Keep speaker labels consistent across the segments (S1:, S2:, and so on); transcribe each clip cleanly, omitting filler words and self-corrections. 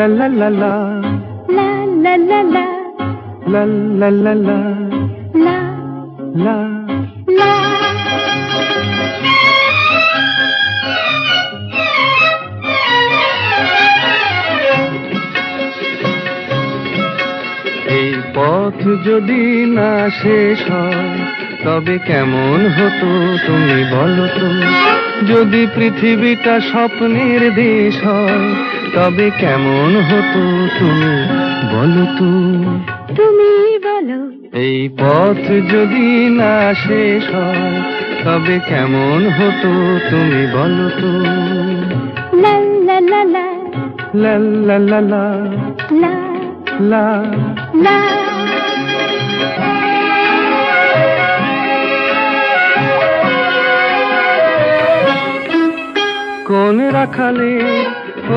S1: la la la la
S2: la la la la
S1: la la la la
S2: la
S1: la
S2: la
S1: এই পথ যদি না শেষ হয় তবে কেমন হতো তুমি বলো তো। যদি পৃথিবীটা স্বপ্নের দেশ হয় তবে কেমন হতো তুমি বলো তো।
S2: তুমি বলো
S1: এই পথ যদি না শেষ হয় তবে কেমন হতো তুমি বলো তো।
S2: la la la la
S1: লা লা লা লা
S2: la
S1: লা
S2: la
S1: কোন রাখালে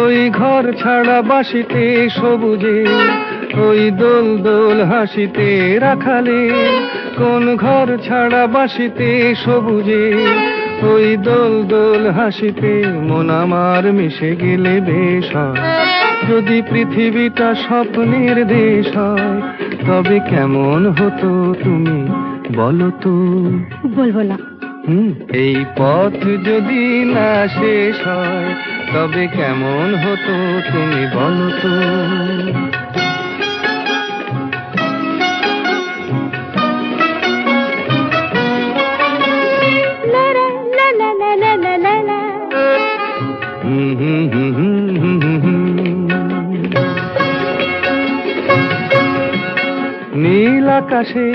S1: ওই ঘর ছাড়া বাসিতে সবুজে ওই দোল দোল হাসিতে রাখালে কোন ঘর ছাড়া বাসিতে সবুজে ওই দোল দোল হাসিতে মন আমার মিশে গেলে বেশ হয়। যদি পৃথিবীটা স্বপ্নের দেশ হয় তবে কেমন হতো তুমি বলো তো।
S2: বলবো না
S1: এই পথ যদি না শেষ হয় তবে কেমন হতো তুমি বলো তো।
S2: la la la la la la la la
S1: নীল আকাশে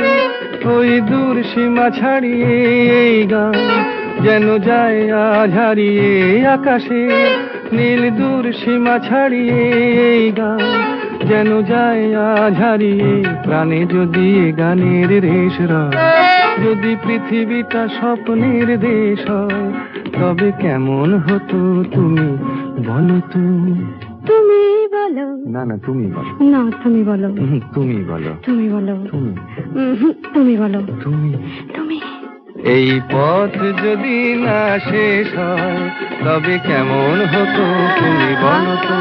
S1: ওই দূর সীমা ছাড়িয়ে এই গান যেন যায় আজ হারিয়ে। আকাশে নীল দূর সীমা ছাড়িয়ে এই গান যেন যায় আজ হারিয়ে। প্রাণে যদি এ গানের রেশ রয় যদি পৃথিবীটা স্বপ্নের দেশ হয় তবে কেমন হতো তুমি বলো তো।
S2: তুমি বলো
S1: না না তুমি বলো।
S2: না তুমি বলো
S1: তুমি বলো।
S2: তুমি বলো
S1: তুমি
S2: তুমি বলো
S1: তুমি
S2: তুমি
S1: এই পথ যদি না শেষ হয় তবে কেমন হতো তুমি বলো তো।